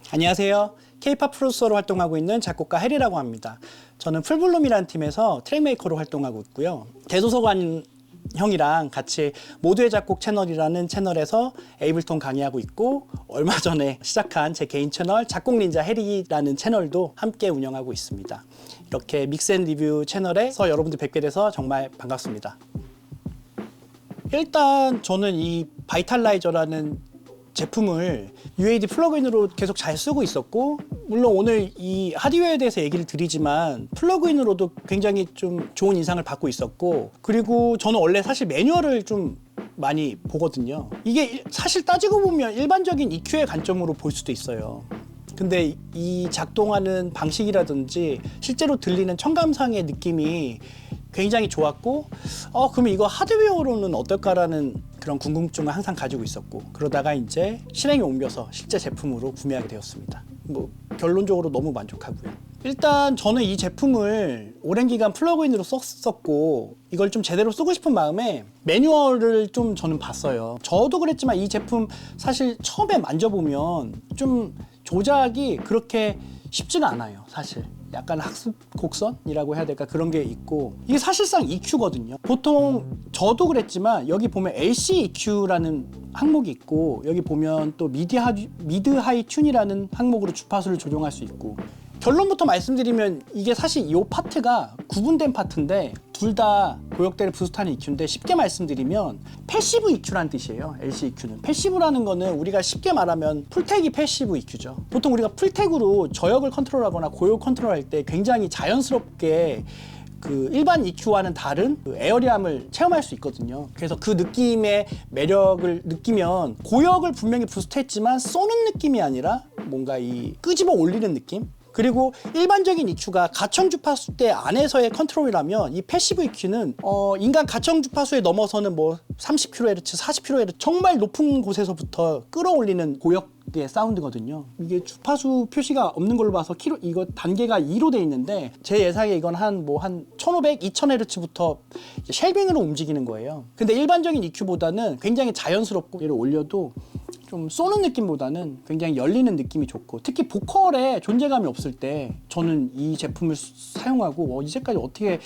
안녕하세요. K-POP 프로듀서로 활동하고 있는 작곡가 해리라고 합니다. 저는 풀블룸이라는 팀에서 트랙메이커로 활동하고 있고요. 대도서관 형이랑 같이 모두의 작곡 채널이라는 채널에서 에이블톤 강의하고 있고, 얼마 전에 시작한 제 개인 채널 작곡 닌자 해리라는 채널도 함께 운영하고 있습니다. 이렇게 믹스앤리뷰 채널에서 여러분들 뵙게 돼서 정말 반갑습니다. 일단 저는 이 바이탈라이저라는 제품을 UAD 플러그인으로 계속 잘 쓰고 있었고, 물론 오늘 이 하드웨어에 대해서 얘기를 드리지만 플러그인으로도 굉장히 좀 좋은 인상을 받고 있었고, 그리고 저는 원래 사실 매뉴얼을 좀 많이 보거든요. 이게 사실 따지고 보면 일반적인 EQ의 관점으로 볼 수도 있어요. 근데 이 작동하는 방식이라든지 실제로 들리는 청감상의 느낌이 굉장히 좋았고, 그러면 이거 하드웨어로는 어떨까라는 그런 궁금증을 항상 가지고 있었고, 그러다가 이제 실행에 옮겨서 실제 제품으로 구매하게 되었습니다. 뭐 결론적으로 너무 만족하고요. 일단 저는 이 제품을 오랜 기간 플러그인으로 썼었고, 이걸 좀 제대로 쓰고 싶은 마음에 매뉴얼을 좀 저는 봤어요. 저도 그랬지만 이 제품 사실 처음에 만져보면 좀 조작이 그렇게 쉽지가 않아요, 사실. 약간 학습 곡선이라고 해야 될까, 그런 게 있고, 이게 사실상 EQ거든요. 보통 저도 그랬지만 여기 보면 LC EQ라는 항목이 있고, 여기 보면 또 미드 하이 튠이라는 항목으로 주파수를 조정할 수 있고, 결론부터 말씀드리면 이게 사실 이 파트가 구분된 파트인데 둘 다 고역대를 부스트하는 EQ인데, 쉽게 말씀드리면 패시브 EQ라는 뜻이에요. LC EQ는 패시브라는 거는 우리가 쉽게 말하면 풀택이 패시브 EQ죠. 보통 우리가 풀택으로 저역을 컨트롤하거나 고역 컨트롤할 때 굉장히 자연스럽게 그 일반 EQ와는 다른 그 에어리함을 체험할 수 있거든요. 그래서 그 느낌의 매력을 느끼면, 고역을 분명히 부스트했지만 쏘는 느낌이 아니라 뭔가 이 끄집어 올리는 느낌? 그리고 일반적인 EQ가 가청 주파수대 안에서의 컨트롤이라면, 이 패시브 EQ는 인간 가청 주파수에 넘어서는 뭐 30kHz, 40kHz 정말 높은 곳에서부터 끌어올리는 고역의 사운드거든요. 이게 주파수 표시가 없는 걸로 봐서 이거 단계가 2로 돼 있는데, 제 예상에 이건 한 1500, 2000Hz부터 쉘빙으로 움직이는 거예요. 근데 일반적인 EQ보다는 굉장히 자연스럽고, 얘를 올려도 좀 쏘는 느낌보다는 굉장히 열리는 느낌이 좋고, 특히 보컬에 존재감이 없을 때 저는 이 제품을 사용하고 이제까지 어떻게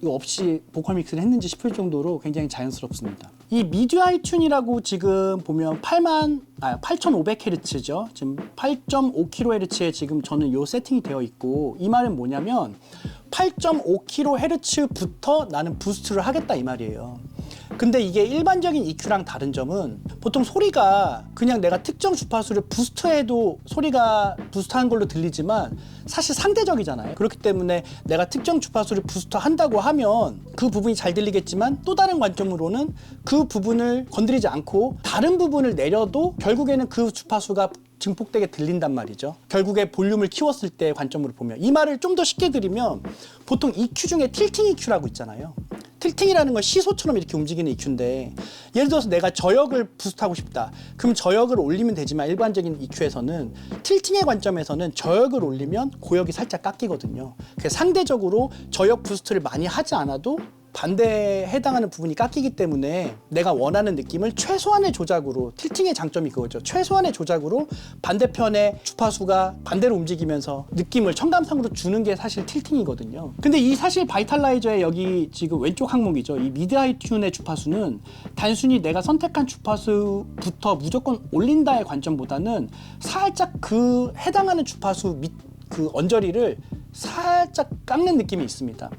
이거 없이 보컬 믹스를 했는지 싶을 정도로 굉장히 자연스럽습니다. 이 미드 하이 튠이라고 지금 보면 8500Hz죠. 지금 8.5kHz에 지금 저는 요 세팅이 되어 있고, 이 말은 뭐냐면 8.5kHz부터 나는 부스트를 하겠다 이 말이에요. 근데 이게 일반적인 EQ랑 다른 점은, 보통 소리가 그냥 내가 특정 주파수를 부스트해도 소리가 부스트한 걸로 들리지만 사실 상대적이잖아요. 그렇기 때문에 내가 특정 주파수를 부스트한다고 하면 그 부분이 잘 들리겠지만, 또 다른 관점으로는 그 부분을 건드리지 않고 다른 부분을 내려도 결국에는 그 주파수가 증폭되게 들린단 말이죠. 결국에 볼륨을 키웠을 때의 관점으로 보면, 이 말을 좀 더 쉽게 드리면, 보통 EQ 중에 틸팅 EQ라고 있잖아요. 틸팅이라는 건 시소처럼 이렇게 움직이는 EQ인데, 예를 들어서 내가 저역을 부스트하고 싶다. 그럼 저역을 올리면 되지만, 일반적인 EQ에서는 틸팅의 관점에서는 저역을 올리면 고역이 살짝 깎이거든요. 그래서 상대적으로 저역 부스트를 많이 하지 않아도 반대에 해당하는 부분이 깎이기 때문에, 내가 원하는 느낌을 최소한의 조작으로, 틸팅의 장점이 그거죠. 최소한의 조작으로 반대편의 주파수가 반대로 움직이면서 느낌을 청감상으로 주는 게 사실 틸팅이거든요. 근데 이 사실 바이탈라이저의 여기 지금 왼쪽 항목이죠. 이 미드 하이 튠의 주파수는 단순히 내가 선택한 주파수부터 무조건 올린다의 관점보다는 살짝 그 해당하는 주파수 그 언저리를 살짝 깎는 느낌이 있습니다.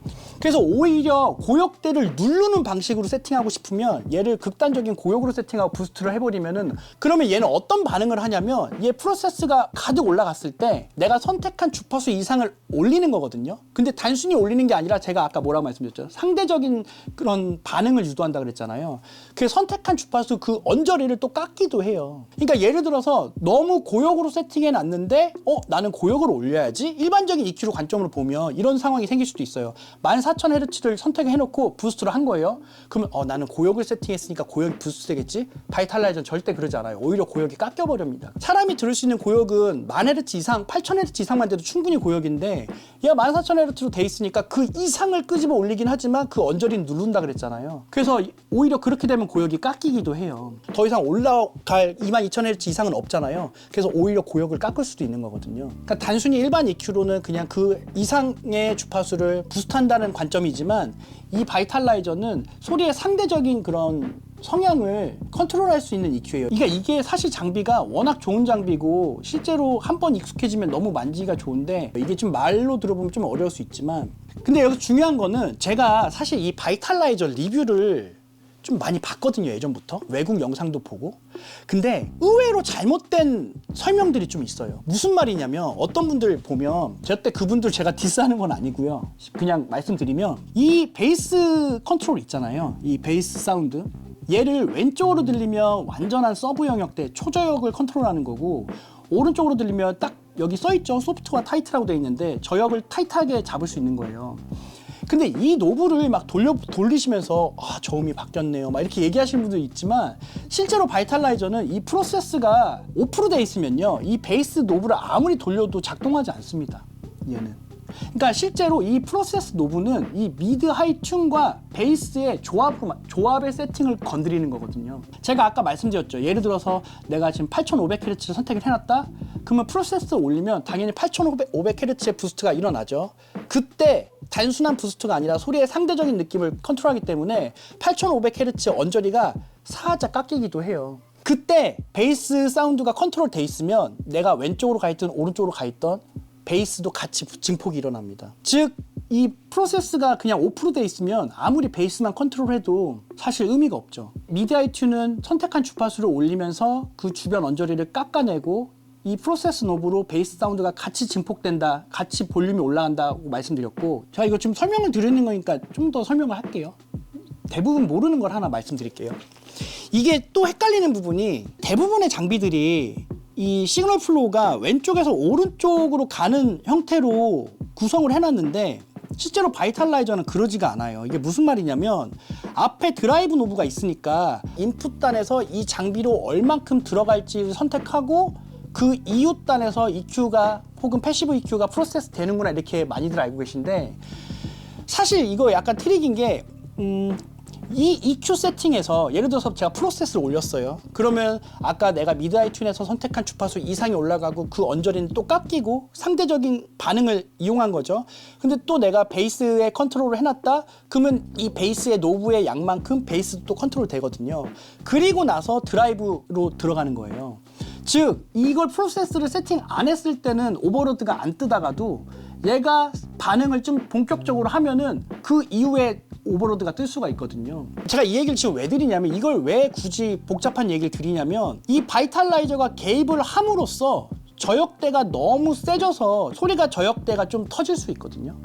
그래서 오히려 고역대를 누르는 방식으로 세팅하고 싶으면, 얘를 극단적인 고역으로 세팅하고 부스트를 해버리면은, 그러면 얘는 어떤 반응을 하냐면, 얘 프로세스가 가득 올라갔을 때 내가 선택한 주파수 이상을 올리는 거거든요. 근데 단순히 올리는 게 아니라, 제가 아까 뭐라고 말씀드렸죠? 상대적인 그런 반응을 유도한다 그랬잖아요. 그 선택한 주파수 그 언저리를 또 깎기도 해요. 그러니까 예를 들어서 너무 고역으로 세팅해 놨는데 나는 고역을 올려야지, 일반적인 EQ로 관점으로 보면 이런 상황이 생길 수도 있어요. 14,000Hz를 선택해놓고 부스트를 한 거예요. 그러면 나는 고역을 세팅했으니까 고역이 부스트 되겠지? 바이탈라이저는 절대 그러지 않아요. 오히려 고역이 깎여버립니다. 사람이 들을 수 있는 고역은 1000Hz 이상, 8000Hz 이상만 돼도 충분히 고역인데 얘가 14,000Hz로 돼 있으니까 그 이상을 끄집어 올리긴 하지만 그 언저리는 누른다 그랬잖아요. 그래서 오히려 그렇게 되면 고역이 깎이기도 해요. 더 이상 올라갈 22,000Hz 이상은 없잖아요. 그래서 오히려 고역을 깎을 수도 있는 거거든요. 그러니까 단순히 일반 EQ로는 그냥 그 이상의 주파수를 부스트한다는 관점이지만 이 바이탈라이저는 소리의 상대적인 그런 성향을 컨트롤할 수 있는 EQ예요. 이게 사실 장비가 워낙 좋은 장비고 실제로 한번 익숙해지면 너무 만지기가 좋은데 이게 좀 말로 들어보면 좀 어려울 수 있지만 근데 여기서 중요한 거는 제가 사실 이 바이탈라이저 리뷰를 좀 많이 봤거든요. 예전부터 외국 영상도 보고. 근데 의외로 잘못된 설명들이 좀 있어요. 무슨 말이냐면 어떤 분들 보면 절대 그분들 제가 디스하는 건 아니고요. 그냥 말씀드리면 이 베이스 컨트롤 있잖아요. 이 베이스 사운드 얘를 왼쪽으로 들리면 완전한 서브 영역대 초저역을 컨트롤하는 거고 오른쪽으로 들리면 딱 여기 써있죠. 소프트와 타이트라고 되어 있는데 저역을 타이트하게 잡을 수 있는 거예요. 근데 이 노브를 막 돌리시면서 저음이 바뀌었네요 막 이렇게 얘기하시는 분도 있지만 실제로 바이탈라이저는 이 프로세스가 오프로 돼 있으면요 이 베이스 노브를 아무리 돌려도 작동하지 않습니다. 얘는 그러니까 실제로 이 프로세스 노브는 이 미드 하이 튠과 베이스의 조합의 세팅을 건드리는 거거든요. 제가 아까 말씀드렸죠. 예를 들어서 내가 지금 8500Hz 선택을 해놨다. 그러면 프로세스를 올리면 당연히 8500Hz의 부스트가 일어나죠. 그때 단순한 부스트가 아니라 소리의 상대적인 느낌을 컨트롤하기 때문에 8500Hz 언저리가 살짝 깎이기도 해요. 그때 베이스 사운드가 컨트롤 돼 있으면 내가 왼쪽으로 가 있든 오른쪽으로 가 있던 베이스도 같이 증폭이 일어납니다. 즉 이 프로세스가 그냥 오프로 돼 있으면 아무리 베이스만 컨트롤해도 사실 의미가 없죠. 미디 IT는 선택한 주파수를 올리면서 그 주변 언저리를 깎아내고 이 프로세스 노브로 베이스 사운드가 같이 증폭된다, 같이 볼륨이 올라간다고 말씀드렸고 제가 이거 지금 설명을 드리는 거니까 좀 더 설명을 할게요. 대부분 모르는 걸 하나 말씀드릴게요. 이게 또 헷갈리는 부분이 대부분의 장비들이 이 시그널 플로우가 왼쪽에서 오른쪽으로 가는 형태로 구성을 해놨는데 실제로 바이탈라이저는 그러지가 않아요. 이게 무슨 말이냐면 앞에 드라이브 노브가 있으니까 인풋 단에서 이 장비로 얼만큼 들어갈지를 선택하고 그 이웃 단에서 EQ가 혹은 패시브 EQ가 프로세스 되는구나 이렇게 많이들 알고 계신데 사실 이거 약간 트릭인 게 이 EQ 세팅에서 예를 들어서 제가 프로세스를 올렸어요. 그러면 아까 내가 미드 하이튠에서 선택한 주파수 이상이 올라가고 그 언저리는 또 깎이고 상대적인 반응을 이용한 거죠. 근데 또 내가 베이스에 컨트롤을 해놨다? 그러면 이 베이스의 노브의 양만큼 베이스도 또 컨트롤 되거든요. 그리고 나서 드라이브로 들어가는 거예요. 즉 이걸 프로세스를 세팅 안 했을 때는 오버로드가 안 뜨다가도 얘가 반응을 좀 본격적으로 하면은 그 이후에 오버로드가 뜰 수가 있거든요. 제가 이 얘기를 지금 왜 드리냐면 이걸 왜 굳이 복잡한 얘기를 드리냐면 이 바이탈라이저가 개입을 함으로써 저역대가 너무 세져서 소리가 저역대가 좀 터질 수 있거든요.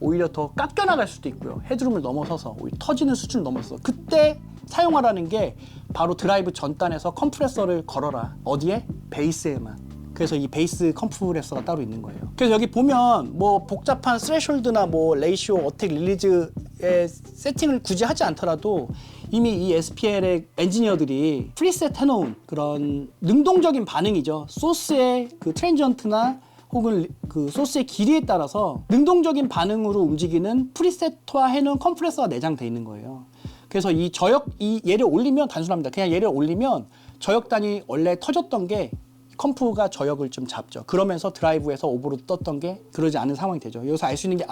오히려 더 깎여나갈 수도 있고요. 헤드룸을 넘어서서 오히려 터지는 수준을 넘어서 그때 사용하라는 게 바로 드라이브 전단에서 컴프레서를 걸어라. 어디에? 베이스에만. 그래서 이 베이스 컴프레서가 따로 있는 거예요. 그래서 여기 보면 뭐 복잡한 스레숄드나 뭐 레이시오, 어택, 릴리즈의 세팅을 굳이 하지 않더라도 이미 이 SPL의 엔지니어들이 프리셋 해놓은 그런 능동적인 반응이죠. 소스의 그 트랜지언트나 혹은 그 소스의 길이에 따라서 능동적인 반응으로 움직이는 프리셋화 해놓은 컴프레서가 내장돼 있는 거예요. 그래서 이 얘를 올리면 단순합니다. 그냥 얘를 올리면 저역단이 원래 터졌던 게 컴프가 저역을 좀 잡죠. 그러면서 드라이브에서 오버로드 떴던 게 그러지 않은 상황이 되죠. 여기서 알 수 있는 게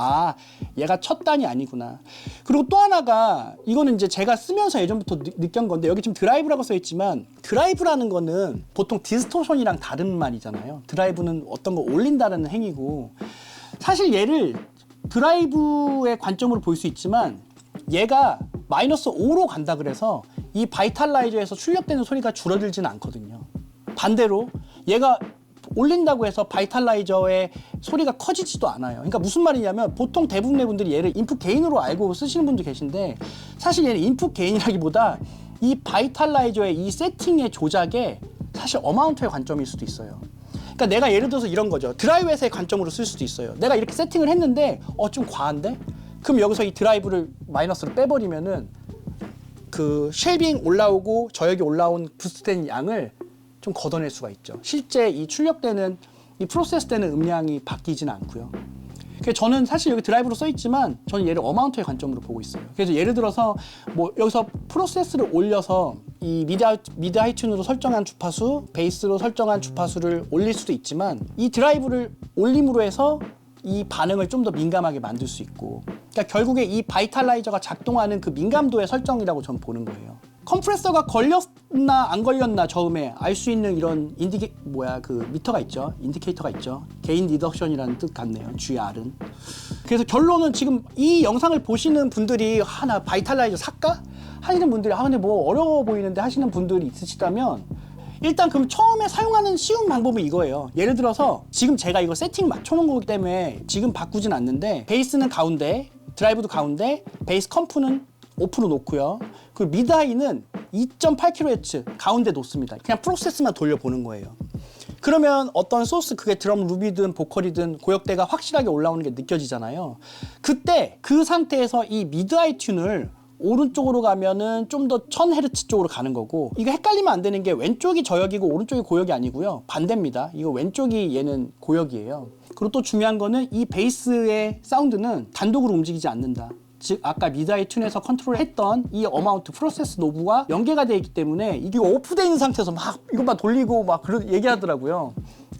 얘가 첫 단이 아니구나. 그리고 또 하나가 이거는 이제 제가 쓰면서 예전부터 느낀 건데 여기 지금 드라이브라고 써 있지만 드라이브라는 거는 보통 디스토션이랑 다른 말이잖아요. 드라이브는 어떤 거 올린다는 행위고 사실 얘를 드라이브의 관점으로 볼 수 있지만 얘가 마이너스 5로 간다 그래서 이 바이탈라이저에서 출력되는 소리가 줄어들지는 않거든요. 반대로 얘가 올린다고 해서 바이탈라이저의 소리가 커지지도 않아요. 그러니까 무슨 말이냐면 보통 대부분의 분들이 얘를 인풋 게인으로 알고 쓰시는 분도 계신데 사실 얘는 인풋 게인이라기보다 이 바이탈라이저의 이 세팅의 조작에 사실 어마운트의 관점일 수도 있어요. 그러니까 내가 예를 들어서 이런 거죠. 드라이브에서의 관점으로 쓸 수도 있어요. 내가 이렇게 세팅을 했는데 좀 과한데? 그럼 여기서 이 드라이브를 마이너스로 빼버리면은 그 쉐이빙 올라오고 저역이 올라온 부스트된 양을 좀 걷어낼 수가 있죠. 실제 이 출력되는 이 프로세스 되는 음량이 바뀌지는 않고요. 그래서 저는 사실 여기 드라이브로 써 있지만 저는 얘를 어마운트의 관점으로 보고 있어요. 그래서 예를 들어서 뭐 여기서 프로세스를 올려서 이 미드 하이 튠으로 설정한 주파수, 베이스로 설정한 주파수를 올릴 수도 있지만 이 드라이브를 올림으로 해서 이 반응을 좀 더 민감하게 만들 수 있고, 그러니까 결국에 이 바이탈라이저가 작동하는 그 민감도의 설정이라고 저는 보는 거예요. 컴프레서가 걸렸나 안 걸렸나 처음에 알 수 있는 이런 그 미터가 있죠. 인디케이터가 있죠. 게인 리덕션이라는 뜻 같네요. GR은. 그래서 결론은 지금 이 영상을 보시는 분들이 나 바이탈라이저 살까? 하시는 분들이 근데 뭐 어려워 보이는데 하시는 분들이 있으시다면 일단 그럼 처음에 사용하는 쉬운 방법은 이거예요. 예를 들어서 지금 제가 이거 세팅 맞춰놓은 거기 때문에 지금 바꾸진 않는데 베이스는 가운데, 드라이브도 가운데, 베이스 컴프는 오프로 놓고요. 그 미드하이는 2.8kHz 가운데 놓습니다. 그냥 프로세스만 돌려보는 거예요. 그러면 어떤 소스, 그게 드럼 루비든 보컬이든 고역대가 확실하게 올라오는 게 느껴지잖아요. 그때 그 상태에서 이 미드하이 튠을 오른쪽으로 가면은 좀 더 1000Hz 쪽으로 가는 거고, 이거 헷갈리면 안 되는 게 왼쪽이 저역이고 오른쪽이 고역이 아니고요. 반대입니다. 이거 왼쪽이 얘는 고역이에요. 그리고 또 중요한 거는 이 베이스의 사운드는 단독으로 움직이지 않는다. 즉 아까 미드하이 튠에서 컨트롤했던 이 어마운트 프로세스 노브가 연계가 되어 있기 때문에 이게 오프되어 있는 상태에서 막 이것만 돌리고 막 얘기하더라고요.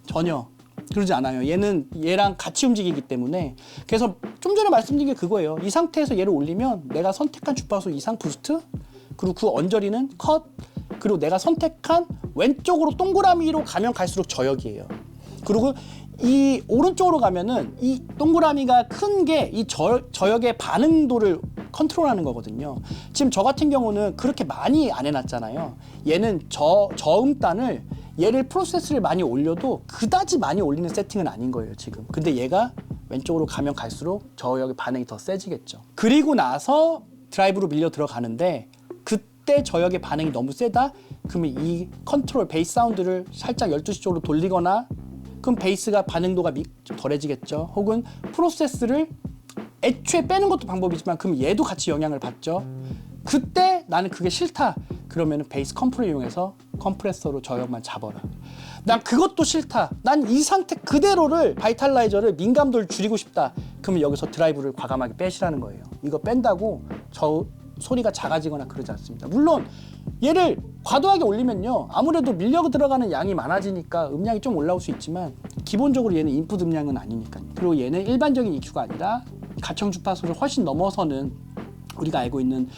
전혀 그러지 않아요. 얘는 얘랑 같이 움직이기 때문에. 그래서 좀 전에 말씀드린 게 그거예요. 이 상태에서 얘를 올리면 내가 선택한 주파수 이상 부스트, 그리고 그 언저리는 컷, 그리고 내가 선택한 왼쪽으로 동그라미로 가면 갈수록 저역이에요. 그리고 이 오른쪽으로 가면은 이 동그라미가 큰 게 이 저역의 반응도를 컨트롤하는 거거든요. 지금 저 같은 경우는 그렇게 많이 안 해놨잖아요. 얘는 저음단을 얘를 프로세스를 많이 올려도 그다지 많이 올리는 세팅은 아닌 거예요 지금. 근데 얘가 왼쪽으로 가면 갈수록 저역의 반응이 더 세지겠죠. 그리고 나서 드라이브로 밀려 들어가는데 그때 저역의 반응이 너무 세다? 그러면 이 컨트롤 베이스 사운드를 살짝 12시 쪽으로 돌리거나, 그럼 베이스가 반응도가 좀 덜해지겠죠. 혹은 프로세스를 애초에 빼는 것도 방법이지만 그럼 얘도 같이 영향을 받죠. 그때 나는 그게 싫다. 그러면 베이스 컴프를 이용해서 컴프레서로 저역만 잡아라. 난 그것도 싫다. 난 이 상태 그대로를 바이탈라이저를 민감도를 줄이고 싶다. 그러면 여기서 드라이브를 과감하게 빼시라는 거예요. 이거 뺀다고 저 소리가 작아지거나 그러지 않습니다. 물론 얘를 과도하게 올리면요 아무래도 밀려 들어가는 양이 많아지니까 음량이 좀 올라올 수 있지만 기본적으로 얘는 인풋 음량은 아니니까요. 그리고 얘는 일반적인 EQ가 아니라 가청 주파수를 훨씬 넘어서는 우리가 알고 있는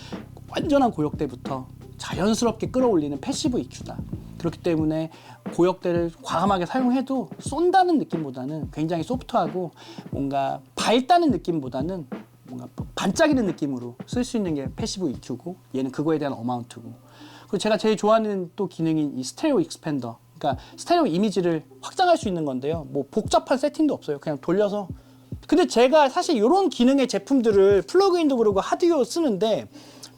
완전한 고역대부터 자연스럽게 끌어올리는 패시브 EQ다. 그렇기 때문에 고역대를 과감하게 사용해도 쏜다는 느낌보다는 굉장히 소프트하고 뭔가 밝다는 느낌보다는 뭔가 반짝이는 느낌으로 쓸 수 있는 게 패시브 EQ고, 얘는 그거에 대한 어마운트고. 그리고 제가 제일 좋아하는 또 기능인 이 스테레오 익스펜더, 그러니까 스테레오 이미지를 확장할 수 있는 건데요. 뭐 복잡한 세팅도 없어요. 그냥 돌려서. 근데 제가 사실 이런 기능의 제품들을 플러그인도 그러고 하드웨어 쓰는데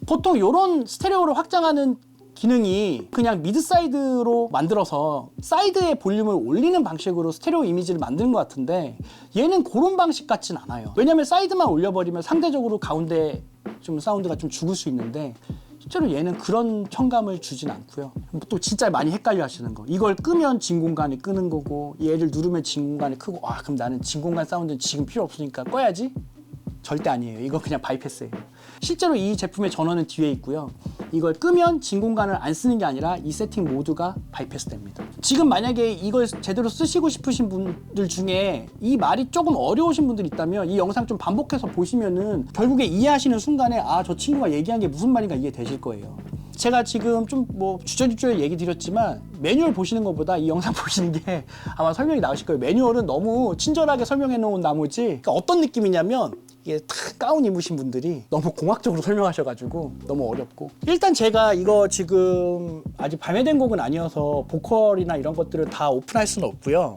보통 이런 스테레오로 확장하는 기능이 그냥 미드 사이드로 만들어서 사이드의 볼륨을 올리는 방식으로 스테레오 이미지를 만드는 것 같은데 얘는 그런 방식 같진 않아요. 왜냐면 사이드만 올려버리면 상대적으로 가운데 좀 사운드가 좀 죽을 수 있는데 실제로 얘는 그런 청감을 주진 않고요. 또 진짜 많이 헷갈려 하시는 거, 이걸 끄면 진 공간이 끄는 거고 얘를 누르면 진 공간이 크고, 그럼 나는 진 공간 사운드는 지금 필요 없으니까 꺼야지? 절대 아니에요. 이거 그냥 바이패스예요. 실제로 이 제품의 전원은 뒤에 있고요. 이걸 끄면 진 공간을 안 쓰는 게 아니라 이 세팅 모두가 바이패스 됩니다. 지금 만약에 이걸 제대로 쓰시고 싶으신 분들 중에 이 말이 조금 어려우신 분들이 있다면 이 영상 좀 반복해서 보시면은 결국에 이해하시는 순간에 저 친구가 얘기한 게 무슨 말인가 이해되실 거예요. 제가 지금 좀 뭐 주저주저 얘기 드렸지만 매뉴얼 보시는 것보다 이 영상 보시는 게 아마 설명이 나으실 거예요. 매뉴얼은 너무 친절하게 설명해 놓은 나머지, 그러니까 어떤 느낌이냐면 이게 탁 가운 입으신 분들이 너무 공학적으로 설명하셔가지고 너무 어렵고, 일단 제가 이거 지금 아직 발매된 곡은 아니어서 보컬이나 이런 것들을 다 오픈할 수는 없고요.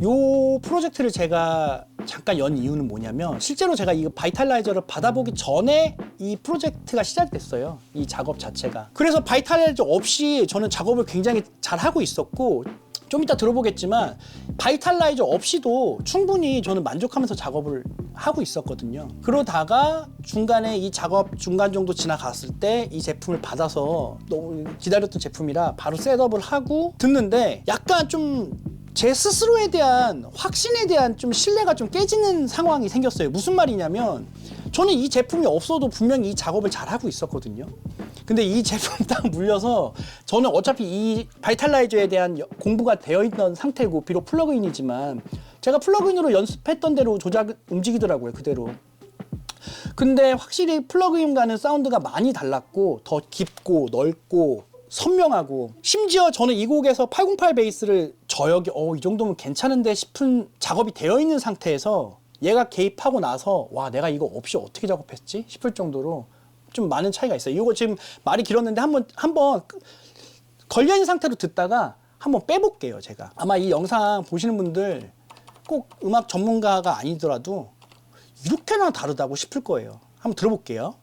요 프로젝트를 제가 잠깐 연 이유는 뭐냐면 실제로 제가 이 바이탈라이저를 받아보기 전에 이 프로젝트가 시작됐어요. 이 작업 자체가. 그래서 바이탈라이저 없이 저는 작업을 굉장히 잘 하고 있었고 좀 이따 들어보겠지만 바이탈라이저 없이도 충분히 저는 만족하면서 작업을 하고 있었거든요. 그러다가 중간에 이 작업 중간 정도 지나갔을 때 이 제품을 받아서 너무 기다렸던 제품이라 바로 셋업을 하고 듣는데 약간 좀 제 스스로에 대한 확신에 대한 좀 신뢰가 좀 깨지는 상황이 생겼어요. 무슨 말이냐면 저는 이 제품이 없어도 분명히 이 작업을 잘 하고 있었거든요. 근데 이 제품 딱 물려서 저는 어차피 이 바이탈라이저에 대한 공부가 되어 있던 상태고 비록 플러그인이지만 제가 플러그인으로 연습했던 대로 조작 움직이더라고요, 그대로. 근데 확실히 플러그인과는 사운드가 많이 달랐고 더 깊고 넓고 선명하고 심지어 저는 이 곡에서 808 베이스를 저역이 이 정도면 괜찮은데 싶은 작업이 되어 있는 상태에서 얘가 개입하고 나서 와 내가 이거 없이 어떻게 작업했지 싶을 정도로 좀 많은 차이가 있어요. 이거 지금 말이 길었는데 한번 걸려있는 상태로 듣다가 한번 빼볼게요. 제가 아마 이 영상 보시는 분들 꼭 음악 전문가가 아니더라도 이렇게나 다르다고 싶을 거예요. 한번 들어볼게요.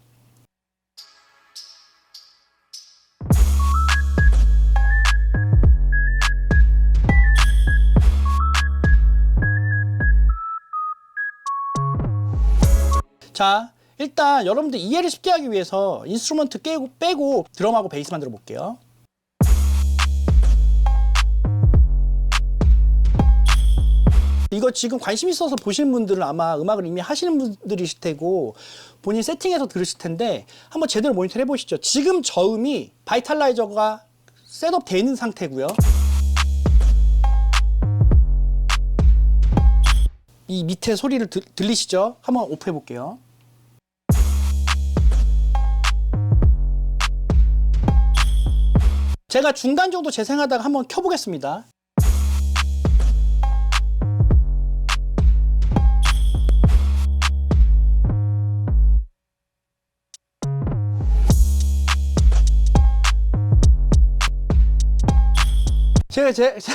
자, 일단 여러분들 이해를 쉽게 하기 위해서 인스트루먼트 빼고 드럼하고 베이스만 들어볼게요. 이거 지금 관심 있어서 보시는 분들은 아마 음악을 이미 하시는 분들이실 테고 본인 세팅해서 들으실 텐데 한번 제대로 모니터 해보시죠. 지금 저음이 바이탈라이저가 셋업 되어 있는 상태고요. 이 밑에 소리를 들리시죠? 한번 오프 해볼게요. 제가 중간 정도 재생하다가 한번 켜보겠습니다. 제가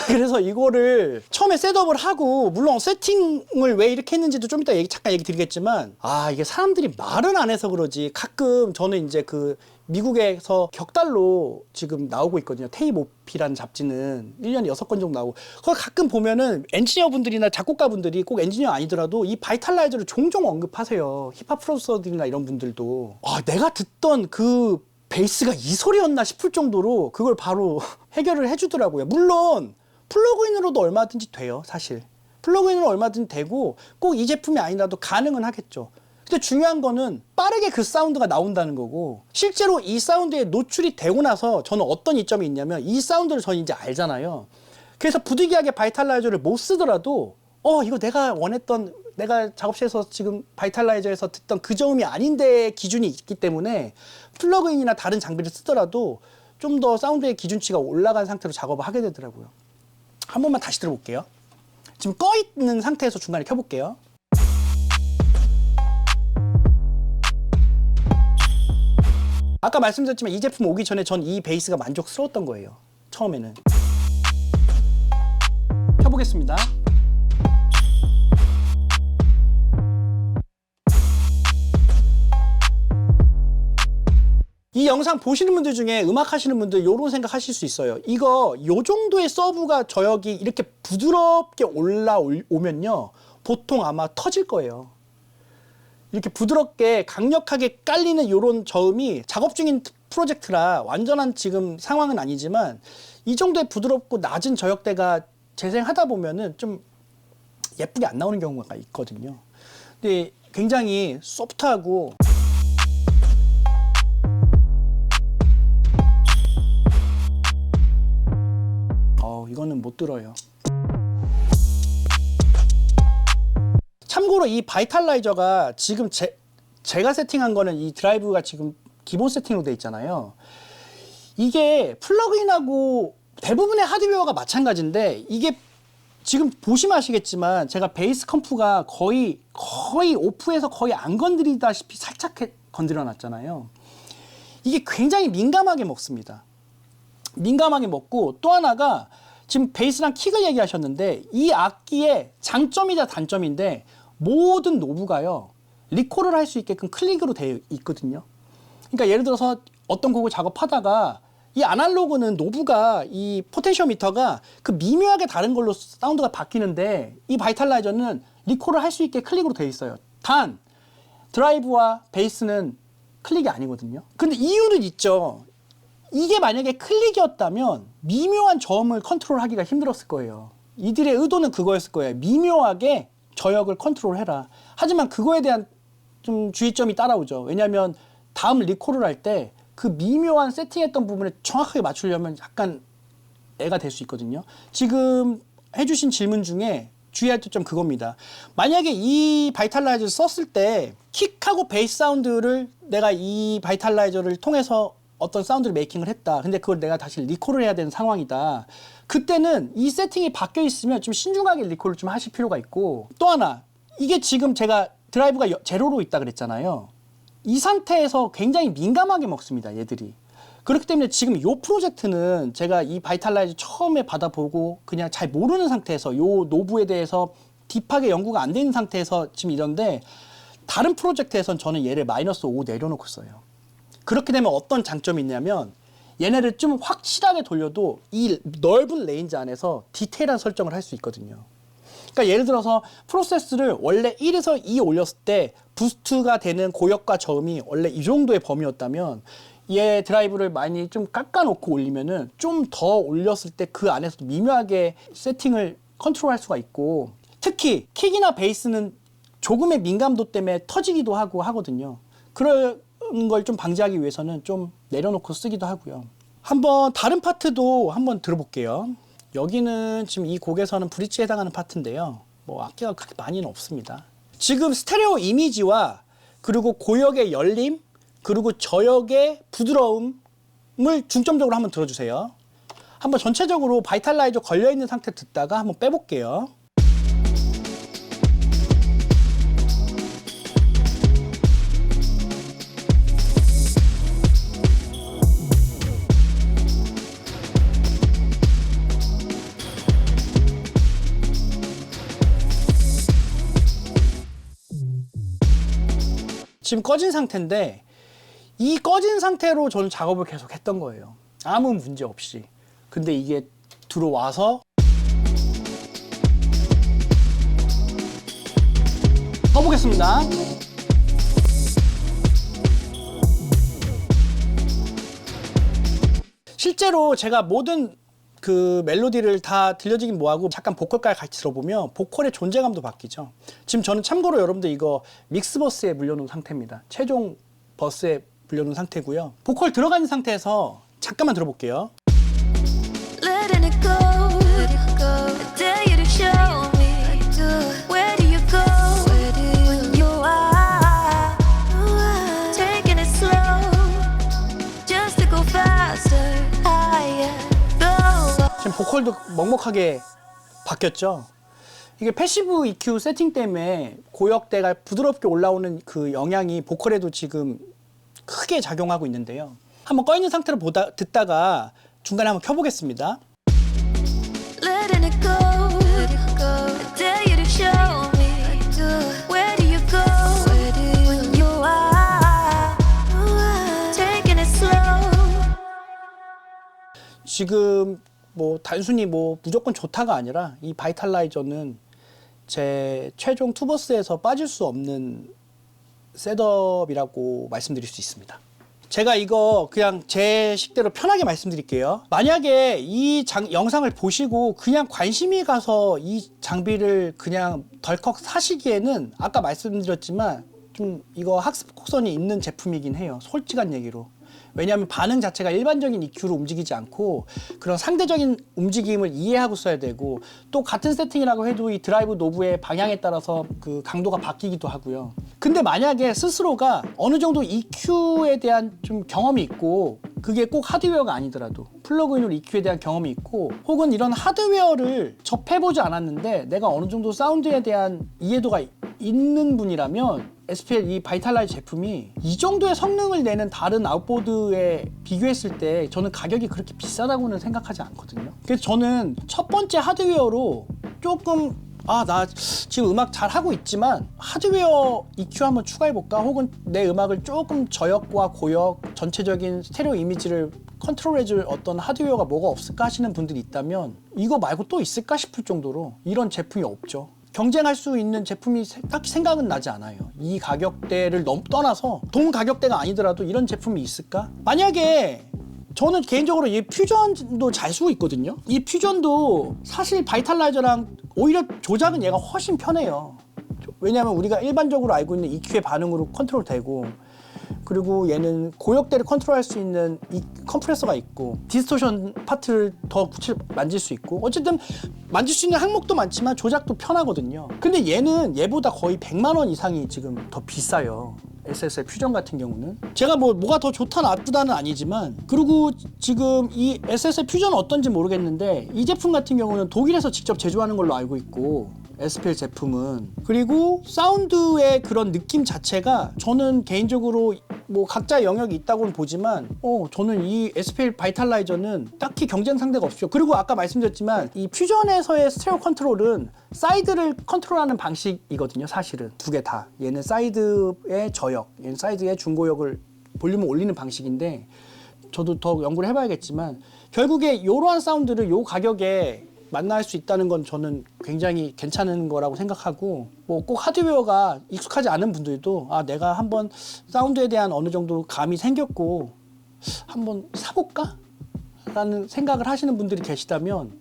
그래서 이거를 처음에 셋업을 하고 물론 세팅을 왜 이렇게 했는지도 좀 이따 잠깐 얘기 드리겠지만 이게 사람들이 말은 안 해서 그러지 가끔 저는 이제 그 미국에서 격달로 지금 나오고 있거든요. 테이모피라는 잡지는 1년에 6건 정도 나오고 그걸 가끔 보면은 엔지니어 분들이나 작곡가 분들이 꼭 엔지니어 아니더라도 이 바이탈라이저를 종종 언급하세요. 힙합 프로듀서들이나 이런 분들도 내가 듣던 그 베이스가 이 소리였나 싶을 정도로 그걸 바로 해결을 해주더라고요. 물론 플러그인으로도 얼마든지 돼요. 사실 플러그인으로 얼마든지 되고 꼭 이 제품이 아니라도 가능은 하겠죠. 근데 중요한 거는 빠르게 그 사운드가 나온다는 거고 실제로 이 사운드에 노출이 되고 나서 저는 어떤 이점이 있냐면 이 사운드를 저는 이제 알잖아요. 그래서 부득이하게 바이탈라이저를 못 쓰더라도 이거 내가 원했던 내가 작업실에서 지금 바이탈라이저에서 듣던 그 저음이 아닌데 기준이 있기 때문에 플러그인이나 다른 장비를 쓰더라도 좀 더 사운드의 기준치가 올라간 상태로 작업을 하게 되더라고요. 한 번만 다시 들어볼게요. 지금 꺼 있는 상태에서 중간에 켜볼게요. 아까 말씀드렸지만 이 제품 오기 전에 전 이 베이스가 만족스러웠던 거예요. 처음에는. 켜보겠습니다. 이 영상 보시는 분들 중에 음악 하시는 분들 이런 생각 하실 수 있어요. 이거 요 정도의 서브가 저역이 이렇게 부드럽게 올라오면요 보통 아마 터질 거예요. 이렇게 부드럽게 강력하게 깔리는 이런 저음이 작업 중인 프로젝트라 완전한 지금 상황은 아니지만 이 정도의 부드럽고 낮은 저역대가 재생하다 보면은 좀 예쁘게 안 나오는 경우가 있거든요. 근데 굉장히 소프트하고 이거는 못 들어요. 참고로 이 바이탈라이저가 지금 제가 세팅한 거는 이 드라이브가 지금 기본 세팅으로 되어 있잖아요. 이게 플러그인하고 대부분의 하드웨어가 마찬가지인데 이게 지금 보시면 아시겠지만 제가 베이스 컴프가 거의 오프해서 거의 안 건드리다시피 살짝 건드려 놨잖아요. 이게 굉장히 민감하게 먹습니다. 민감하게 먹고 또 하나가 지금 베이스랑 킥을 얘기하셨는데 이 악기의 장점이자 단점인데 모든 노브가요 리콜을 할 수 있게끔 클릭으로 되어 있거든요. 그러니까 예를 들어서 어떤 곡을 작업하다가 이 아날로그는 노브가 이 포텐시오미터가 그 미묘하게 다른 걸로 사운드가 바뀌는데 이 바이탈라이저는 리콜을 할 수 있게 클릭으로 되어 있어요. 단 드라이브와 베이스는 클릭이 아니거든요. 근데 이유는 있죠. 이게 만약에 클릭이었다면 미묘한 저음을 컨트롤하기가 힘들었을 거예요. 이들의 의도는 그거였을 거예요. 미묘하게 저역을 컨트롤해라. 하지만 그거에 대한 좀 주의점이 따라오죠. 왜냐하면 다음 리콜을 할 때 그 미묘한 세팅했던 부분에 정확하게 맞추려면 약간 애가 될 수 있거든요. 지금 해주신 질문 중에 주의할 점 그겁니다. 만약에 이 바이탈라이저를 썼을 때 킥하고 베이스 사운드를 내가 이 바이탈라이저를 통해서 어떤 사운드를 메이킹을 했다. 근데 그걸 내가 다시 리콜을 해야 되는 상황이다. 그때는 이 세팅이 바뀌어 있으면 좀 신중하게 리콜을 좀 하실 필요가 있고, 또 하나, 이게 지금 제가 드라이브가 제로로 있다 그랬잖아요. 이 상태에서 굉장히 민감하게 먹습니다, 얘들이. 그렇기 때문에 지금 이 프로젝트는 제가 이 바이탈라이저 처음에 받아보고 그냥 잘 모르는 상태에서 이 노브에 대해서 딥하게 연구가 안 되는 상태에서 지금 이런데, 다른 프로젝트에선 저는 얘를 -5 내려놓고 써요. 그렇게 되면 어떤 장점이 있냐면 얘네를 좀 확실하게 돌려도 이 넓은 레인지 안에서 디테일한 설정을 할 수 있거든요. 그러니까 예를 들어서 프로세스를 원래 1에서 2 올렸을 때 부스트가 되는 고역과 저음이 원래 이 정도의 범위였다면 얘 드라이브를 많이 좀 깎아놓고 올리면은 좀 더 올렸을 때 그 안에서도 미묘하게 세팅을 컨트롤할 수가 있고, 특히 킥이나 베이스는 조금의 민감도 때문에 터지기도 하고 하거든요. 그런 걸 좀 방지하기 위해서는 좀 내려놓고 쓰기도 하고요. 한번 다른 파트도 한번 들어볼게요. 여기는 지금 이 곡에서는 브릿지에 해당하는 파트인데요. 뭐 악기가 그렇게 많이는 없습니다. 지금 스테레오 이미지와 그리고 고역의 열림 그리고 저역의 부드러움을 중점적으로 한번 들어주세요. 한번 전체적으로 바이탈라이저 걸려있는 상태 듣다가 한번 빼볼게요. 지금 꺼진 상태인데 이 꺼진 상태로 저는 작업을 계속 했던 거예요. 아무 문제 없이. 근데 이게 들어와서 써보겠습니다. 실제로 제가 모든 그 멜로디를 다 들려지긴 뭐하고 잠깐 보컬까지 같이 들어보면 보컬의 존재감도 바뀌죠. 지금 저는 참고로 여러분들 이거 믹스 버스에 물려놓은 상태입니다. 최종 버스에 물려놓은 상태고요. 보컬 들어가 있는 상태에서 잠깐만 들어볼게요. Letting it go, let it go. I dare you to show me. Where do you go? When you are taking it slow, just to go faster, higher, lower. 지금 보컬도 먹먹하게 바뀌었죠. 이게 패시브 EQ 세팅 때문에 고역대가 부드럽게 올라오는 그 영향이 보컬에도 지금 크게 작용하고 있는데요. 한번 꺼있는 상태로 듣다가 중간에 한번 켜보겠습니다. Letting it go, let it go. I dare you to show me. Where do you go? When you are taking it slow. 지금 뭐 단순히 뭐 무조건 좋다가 아니라 이 바이탈라이저는 제 최종 투버스에서 빠질 수 없는 셋업이라고 말씀드릴 수 있습니다. 제가 이거 그냥 제 식대로 편하게 말씀드릴게요. 만약에 이 영상을 보시고 그냥 관심이 가서 이 장비를 그냥 덜컥 사시기에는 아까 말씀드렸지만 좀 이거 학습 곡선이 있는 제품이긴 해요. 솔직한 얘기로. 왜냐하면 반응 자체가 일반적인 EQ로 움직이지 않고 그런 상대적인 움직임을 이해하고 써야 되고, 또 같은 세팅이라고 해도 이 드라이브 노브의 방향에 따라서 그 강도가 바뀌기도 하고요. 근데 만약에 스스로가 어느 정도 EQ에 대한 좀 경험이 있고, 그게 꼭 하드웨어가 아니더라도 플러그인으로 EQ에 대한 경험이 있고, 혹은 이런 하드웨어를 접해보지 않았는데 내가 어느 정도 사운드에 대한 이해도가 있는 분이라면 SPL 이 바이탈라이저 제품이 이 정도의 성능을 내는 다른 아웃보드에 비교했을 때 저는 가격이 그렇게 비싸다고는 생각하지 않거든요. 그래서 저는 첫 번째 하드웨어로 조금 나 지금 음악 잘 하고 있지만 하드웨어 EQ 한번 추가해볼까, 혹은 내 음악을 조금 저역과 고역 전체적인 스테레오 이미지를 컨트롤해줄 어떤 하드웨어가 뭐가 없을까 하시는 분들이 있다면 이거 말고 또 있을까 싶을 정도로 이런 제품이 없죠. 경쟁할 수 있는 제품이 딱히 생각은 나지 않아요. 이 가격대를 떠나서 동 가격대가 아니더라도 이런 제품이 있을까? 만약에 저는 개인적으로 이 퓨전도 잘 쓰고 있거든요. 이 퓨전도 사실 바이탈라이저랑 오히려 조작은 얘가 훨씬 편해요. 왜냐하면 우리가 일반적으로 알고 있는 EQ의 반응으로 컨트롤 되고, 그리고 얘는 고역대를 컨트롤할 수 있는 이 컴프레서가 있고 디스토션 파트를 더 만질 수 있고, 어쨌든 만질 수 있는 항목도 많지만 조작도 편하거든요. 근데 얘는 얘보다 거의 100만 원 이상이 지금 더 비싸요. SSL 퓨전 같은 경우는 제가 뭐가 더 좋다 나쁘다는 아니지만, 그리고 지금 이 SSL 퓨전은 어떤지 모르겠는데 이 제품 같은 경우는 독일에서 직접 제조하는 걸로 알고 있고, SPL 제품은, 그리고 사운드의 그런 느낌 자체가 저는 개인적으로 뭐 각자 영역이 있다고는 보지만 저는 이 SPL 바이탈라이저는 딱히 경쟁 상대가 없죠. 그리고 아까 말씀드렸지만 이 퓨전에서의 스테레오 컨트롤은 사이드를 컨트롤하는 방식이거든요. 사실은 두 개 다. 얘는 사이드의 저역, 얘는 사이드의 중고역을 볼륨을 올리는 방식인데, 저도 더 연구를 해봐야겠지만 결국에 이러한 사운드를 이 가격에 만날 수 있다는 건 저는 굉장히 괜찮은 거라고 생각하고, 뭐 꼭 하드웨어가 익숙하지 않은 분들도 내가 한번 사운드에 대한 어느 정도 감이 생겼고 한번 사볼까? 라는 생각을 하시는 분들이 계시다면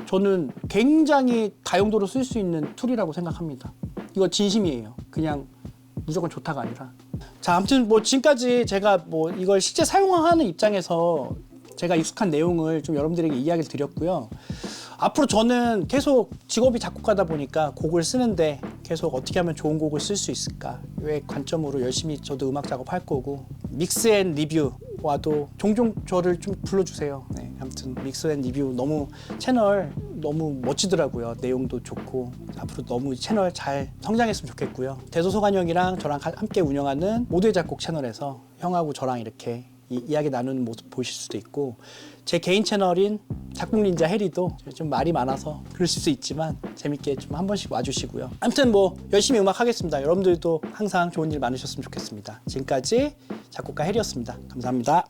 저는 굉장히 다용도로 쓸 수 있는 툴이라고 생각합니다. 이거 진심이에요. 그냥 무조건 좋다가 아니라. 자, 아무튼 뭐 지금까지 제가 뭐 이걸 실제 사용하는 입장에서 제가 익숙한 내용을 좀 여러분들에게 이야기를 드렸고요. 앞으로 저는 계속 직업이 작곡가다 보니까 곡을 쓰는데 계속 어떻게 하면 좋은 곡을 쓸 수 있을까의 관점으로 열심히 저도 음악 작업할 거고, 믹스 앤 리뷰와도 종종 저를 좀 불러주세요. 네, 아무튼 믹스 앤 리뷰 너무 채널 너무 멋지더라고요. 내용도 좋고 앞으로 너무 채널 잘 성장했으면 좋겠고요. 대소소관 형이랑 저랑 함께 운영하는 모두의 작곡 채널에서 형하고 저랑 이렇게 이야기 나누는 모습 보실 수도 있고, 제 개인 채널인 작곡닌자 해리도 좀 말이 많아서 그러실 수 있지만 재밌게 좀 한 번씩 와주시고요. 아무튼 뭐 열심히 음악 하겠습니다. 여러분들도 항상 좋은 일 많으셨으면 좋겠습니다. 지금까지 작곡가 해리였습니다. 감사합니다.